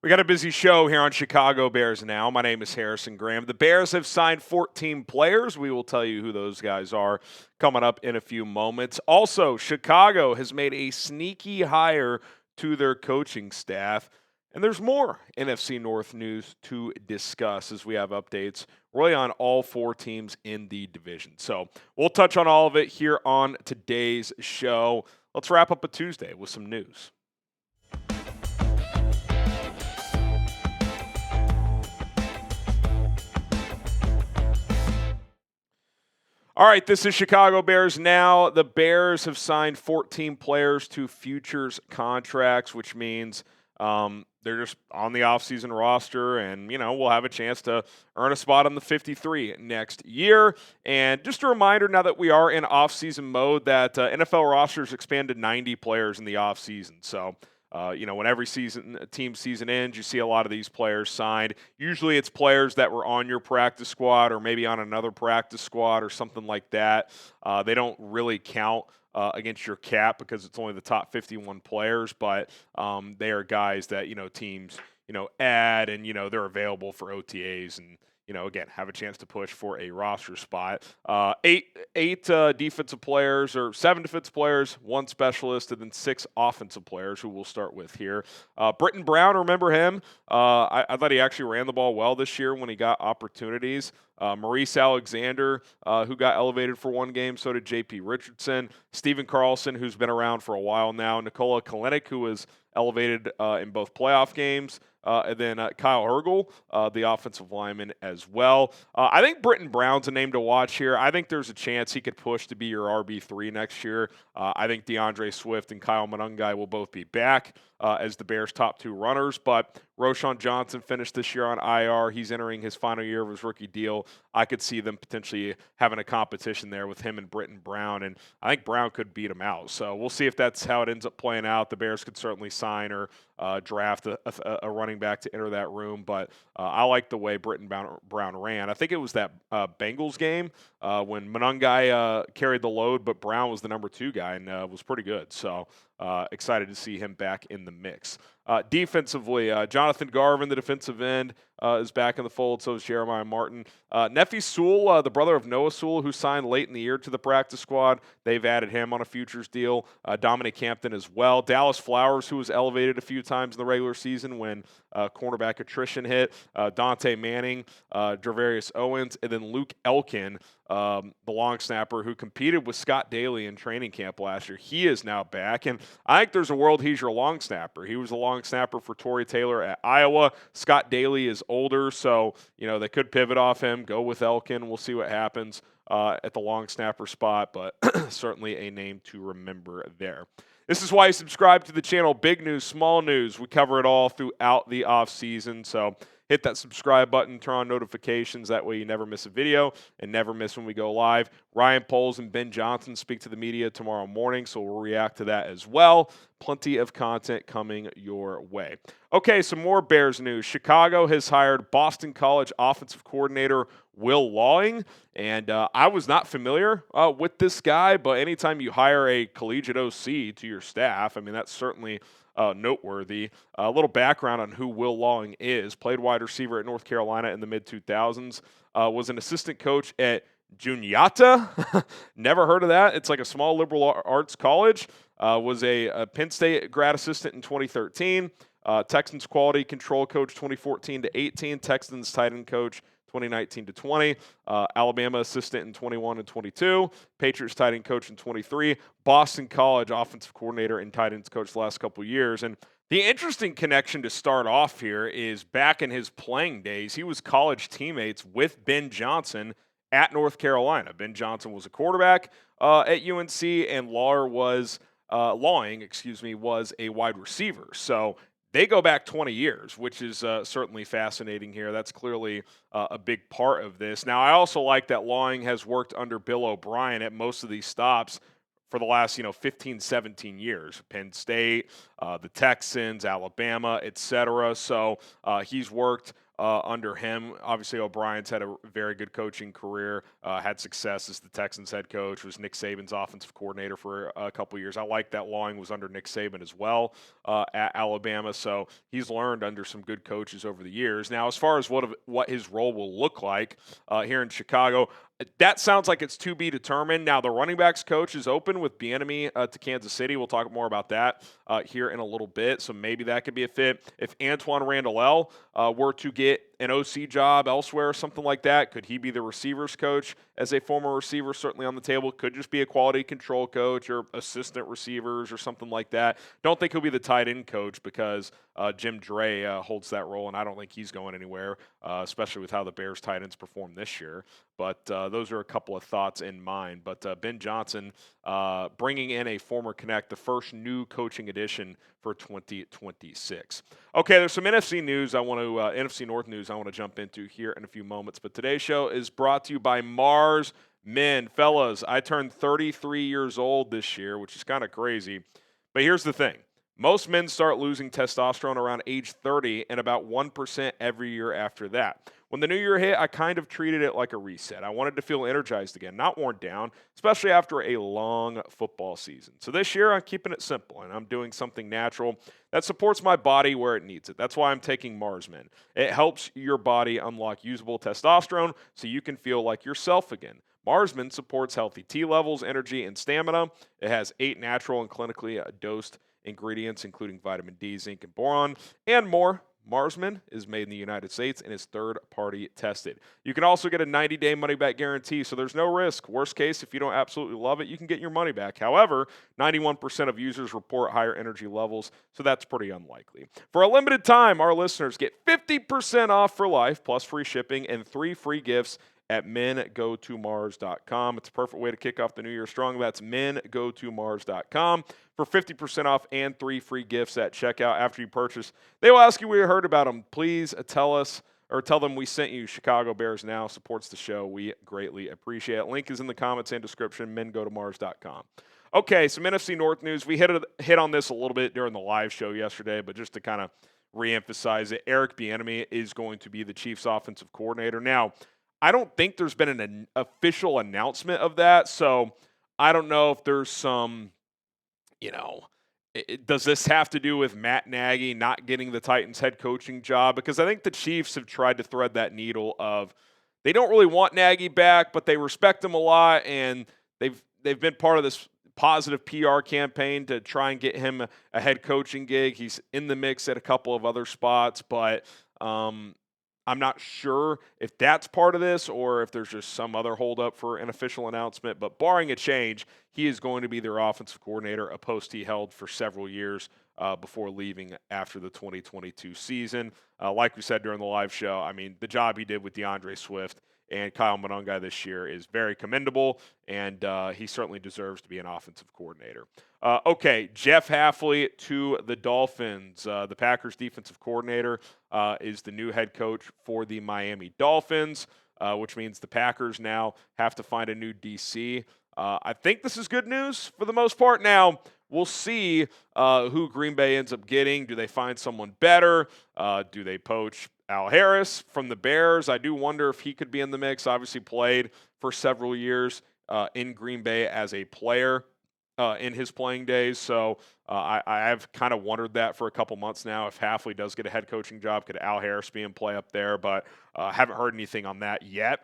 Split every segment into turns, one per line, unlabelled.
We got a busy show here on Chicago Bears Now. My name is Harrison Graham. The Bears have signed 14 players. We will tell you who those guys are coming up in a few moments. Also, Chicago has made a sneaky hire to their coaching staff. And there's more NFC North news to discuss as we have updates really on all four teams in the division. So we'll touch on all of it here on today's show. Let's wrap up a Tuesday with some news. All right, this is Chicago Bears Now. The Bears have signed 14 players to futures contracts, which means they're just on the offseason roster, and, we'll have a chance to earn a spot on the 53 next year. And just a reminder, now that we are in offseason mode, that NFL rosters expand to 90 players in the offseason. So, when every team season ends, you see a lot of these players signed. Usually it's players that were on your practice squad or maybe on another practice squad or something like that. They don't really count against your cap because it's only the top 51 players, but they are guys that, teams, add and, they're available for OTAs and, again, have a chance to push for a roster spot. Eight defensive players, or 7 defensive players, 1 specialist, and then 6 offensive players, who we'll start with here. Brittain Brown, remember him? I thought he actually ran the ball well this year when he got opportunities. Maurice Alexander, who got elevated for 1 game, so did J.P. Richardson. Stephen Carlson, who's been around for a while now. Nikola Kalinick, who was elevated in both playoff games. And then Kyle Hergel, the offensive lineman as well. I think Brittain Brown's a name to watch here. I think there's a chance he could push to be your RB3 next year. I think DeAndre Swift and Kyle Monangai will both be back as the Bears' top 2 runners. But Roschon Johnson finished this year on IR. He's entering his final year of his rookie deal. I could see them potentially having a competition there with him and Brittain Brown, and I think Brown could beat him out. So we'll see if that's how it ends up playing out. The Bears could certainly sign or draft a running back to enter that room, but I like the way Brittain Brown ran. I think it was that Bengals game when Monangai carried the load, but Brown was the number 2 guy and was pretty good. So excited to see him back in the mix. Defensively, Jonathan Garvin, the defensive end, is back in the fold. So is Jeremiah Martin. Nephi Sewell, the brother of Noah Sewell, who signed late in the year to the practice squad. They've added him on a futures deal. Dominic Hampton as well. Dallas Flowers, who was elevated a few times in the regular season when cornerback attrition hit. Dante Manning, Dravarius Owens, and then Luke Elkin, the long snapper who competed with Scott Daly in training camp last year. He is now back, and I think there's a world he's your long snapper. He was a long snapper for Torrey Taylor at Iowa. Scott Daly is older, so they could pivot off him, go with Elkin. We'll see what happens at the long snapper spot, but certainly a name to remember there. This is why you subscribe to the channel. Big news, small news. We cover it all throughout the offseason, so hit that subscribe button, turn on notifications. That way you never miss a video and never miss when we go live. Ryan Poles and Ben Johnson speak to the media tomorrow morning, so we'll react to that as well. Plenty of content coming your way. Okay, some more Bears news. Chicago has hired Boston College offensive coordinator Will Lawing, and I was not familiar with this guy, but anytime you hire a collegiate OC to your staff, I mean, that's certainly noteworthy. A little background on who Will Lawing is. Played wide receiver at North Carolina in the mid-2000s. Was an assistant coach at Juniata. Never heard of that. It's like a small liberal arts college. Was a Penn State grad assistant in 2013. Texans quality control coach 2014 to 18. Texans tight end coach 2019 to 20. Alabama assistant in 21 and 22. Patriots tight end coach in 23. Boston College offensive coordinator and tight ends coach the last couple of years. And the interesting connection to start off here is back in his playing days, he was college teammates with Ben Johnson at North Carolina. Ben Johnson was a quarterback at UNC, and Lawing was a wide receiver. So they go back 20 years, which is certainly fascinating here. That's clearly a big part of this. Now, I also like that Lawing has worked under Bill O'Brien at most of these stops for the last, 15, 17 years. Penn State, the Texans, Alabama, etc. So he's worked under him. Obviously, O'Brien's had a very good coaching career, had success as the Texans head coach, was Nick Saban's offensive coordinator for a couple years. I like that Lawing was under Nick Saban as well at Alabama, so he's learned under some good coaches over the years. Now, as far as what his role will look like here in Chicago, that sounds like it's to be determined. Now, the running backs coach is open with Bieniemy to Kansas City. We'll talk more about that here in a little bit, so maybe that could be a fit. If Antoine Randall were to get an OC job elsewhere or something like that, could he be the receivers coach as a former receiver? Certainly on the table. Could just be a quality control coach or assistant receivers or something like that. Don't think he'll be the tight end coach because Jim Dre holds that role, and I don't think he's going anywhere, especially with how the Bears tight ends performed this year. But those are a couple of thoughts in mind. But Ben Johnson bringing in a former Connect, the first new coaching addition for 2026. Okay, there's some NFC news NFC North news I want to jump into here in a few moments. But today's show is brought to you by Mars Men. Fellas, I turned 33 years old this year, which is kind of crazy. But here's the thing. Most men start losing testosterone around age 30 and about 1% every year after that. When the new year hit, I kind of treated it like a reset. I wanted to feel energized again, not worn down, especially after a long football season. So this year, I'm keeping it simple, and I'm doing something natural that supports my body where it needs it. That's why I'm taking Mars Men. It helps your body unlock usable testosterone so you can feel like yourself again. Mars Men supports healthy T levels, energy, and stamina. It has 8 natural and clinically dosed ingredients, including vitamin D, zinc, and boron, and more. Mars Men is made in the United States and is third-party tested. You can also get a 90-day money-back guarantee, so there's no risk. Worst case, if you don't absolutely love it, you can get your money back. However, 91% of users report higher energy levels, so that's pretty unlikely. For a limited time, our listeners get 50% off for life, plus free shipping and 3 free gifts at mengotomars.com. It's a perfect way to kick off the new year strong. That's mengotomars.com for 50% off and 3 free gifts at checkout after you purchase. They will ask you where you heard about them. Please tell them we sent you. Chicago Bears Now supports the show. We greatly appreciate it. Link is in the comments and description, mengotomars.com. Okay, some NFC North news. We hit on this a little bit during the live show yesterday, but just to kind of reemphasize it, Eric Bieniemy is going to be the Chiefs offensive coordinator. Now, I don't think there's been an official announcement of that, so I don't know if there's some, does this have to do with Matt Nagy not getting the Titans head coaching job? Because I think the Chiefs have tried to thread that needle of they don't really want Nagy back, but they respect him a lot, and they've been part of this positive PR campaign to try and get him a head coaching gig. He's in the mix at a couple of other spots, but I'm not sure if that's part of this or if there's just some other holdup for an official announcement. But barring a change, he is going to be their offensive coordinator, a post he held for several years before leaving after the 2022 season. Like we said during the live show, I mean, the job he did with DeAndre Swift and Kyle Monangai this year is very commendable, and he certainly deserves to be an offensive coordinator. Okay, Jeff Hafley to the Dolphins. The Packers defensive coordinator is the new head coach for the Miami Dolphins, which means the Packers now have to find a new DC. I think this is good news for the most part. Now, we'll see who Green Bay ends up getting. Do they find someone better? Do they poach Al Harris from the Bears? I do wonder if he could be in the mix. Obviously played for several years in Green Bay as a player in his playing days. So I have kind of wondered that for a couple months now. If Hafley does get a head coaching job, could Al Harris be in play up there? But haven't heard anything on that yet.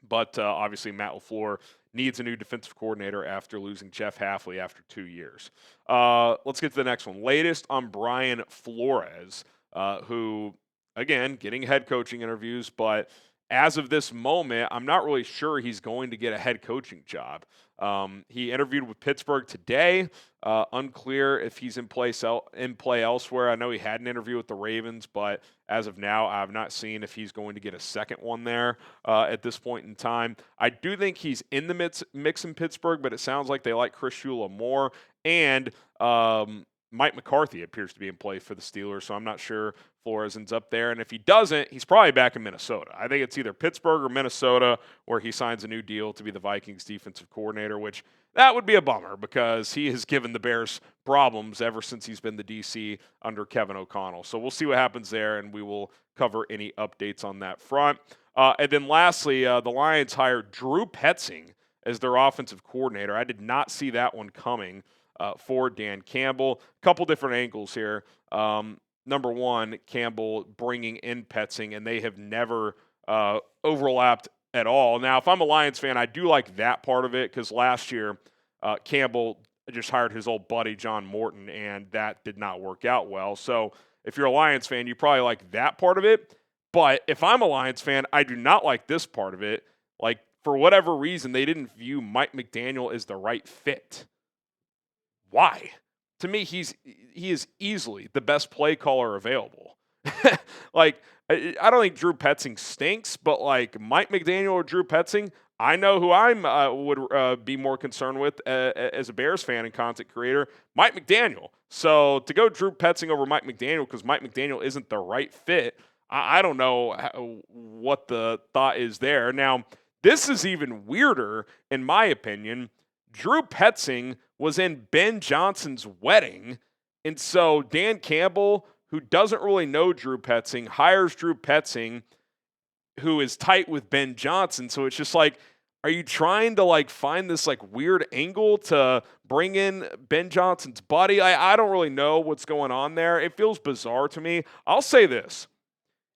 But obviously Matt LaFleur needs a new defensive coordinator after losing Jeff Hafley after 2 years. Let's get to the next one. Latest on Brian Flores, who, again, getting head coaching interviews, but as of this moment, I'm not really sure he's going to get a head coaching job. He interviewed with Pittsburgh today. Unclear if he's in play elsewhere. I know he had an interview with the Ravens, but as of now, I've not seen if he's going to get a second one there at this point in time. I do think he's in the mix in Pittsburgh, but it sounds like they like Chris Shula more. And Mike McCarthy appears to be in play for the Steelers, so I'm not sure Flores ends up there. And if he doesn't, he's probably back in Minnesota. I think it's either Pittsburgh or Minnesota where he signs a new deal to be the Vikings defensive coordinator, which that would be a bummer because he has given the Bears problems ever since he's been the DC under Kevin O'Connell. So we'll see what happens there, and we will cover any updates on that front. And then lastly, the Lions hired Drew Petzing as their offensive coordinator. I did not see that one coming for Dan Campbell. A couple different angles here. Number one, Campbell bringing in Petzing, and they have never overlapped at all. Now, if I'm a Lions fan, I do like that part of it because last year Campbell just hired his old buddy John Morton, and that did not work out well. So if you're a Lions fan, you probably like that part of it. But if I'm a Lions fan, I do not like this part of it. Like, for whatever reason, they didn't view Mike McDaniel as the right fit. Why? To me, he is easily the best play caller available. Like, I don't think Drew Petzing stinks, but like Mike McDaniel or Drew Petzing, I know who I would be more concerned with as a Bears fan and content creator, Mike McDaniel. So to go Drew Petzing over Mike McDaniel because Mike McDaniel isn't the right fit, I don't know what the thought is there. Now, this is even weirder, in my opinion. Drew Petzing was in Ben Johnson's wedding, and so Dan Campbell, who doesn't really know Drew Petzing, hires Drew Petzing, who is tight with Ben Johnson. So it's just like, are you trying to like find this like weird angle to bring in Ben Johnson's buddy? I don't really know what's going on there. It feels bizarre to me. I'll say this.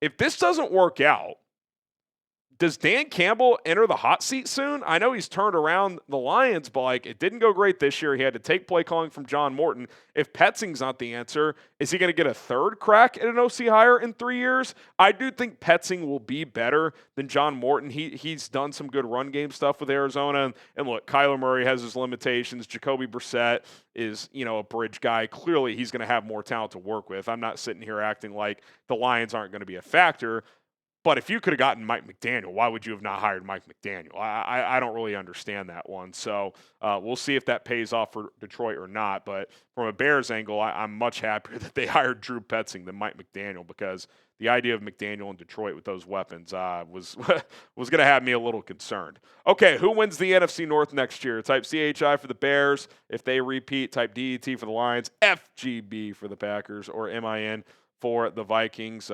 If this doesn't work out, does Dan Campbell enter the hot seat soon? I know he's turned around the Lions, but like it didn't go great this year. He had to take play calling from John Morton. If Petzing's not the answer, is he going to get a third crack at an OC hire in 3 years? I do think Petzing will be better than John Morton. He's done some good run game stuff with Arizona. And look, Kyler Murray has his limitations. Jacoby Brissett is, a bridge guy. Clearly, he's going to have more talent to work with. I'm not sitting here acting like the Lions aren't going to be a factor. But if you could have gotten Mike McDaniel, why would you have not hired Mike McDaniel? I don't really understand that one. So we'll see if that pays off for Detroit or not. But from a Bears angle, I'm much happier that they hired Drew Petzing than Mike McDaniel because the idea of McDaniel in Detroit with those weapons was going to have me a little concerned. Okay, who wins the NFC North next year? Type CHI for the Bears. If they repeat, type DET for the Lions, FGB for the Packers, or MIN for the Vikings.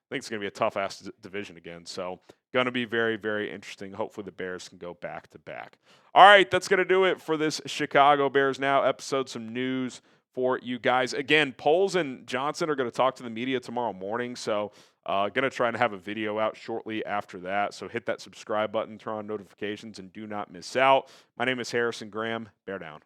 I think it's going to be a tough-ass division again. So going to be very, very interesting. Hopefully the Bears can go back-to-back. All right, that's going to do it for this Chicago Bears Now episode. Some news for you guys. Again, Poles and Johnson are going to talk to the media tomorrow morning. So going to try and have a video out shortly after that. So hit that subscribe button, turn on notifications, and do not miss out. My name is Harrison Graham. Bear down.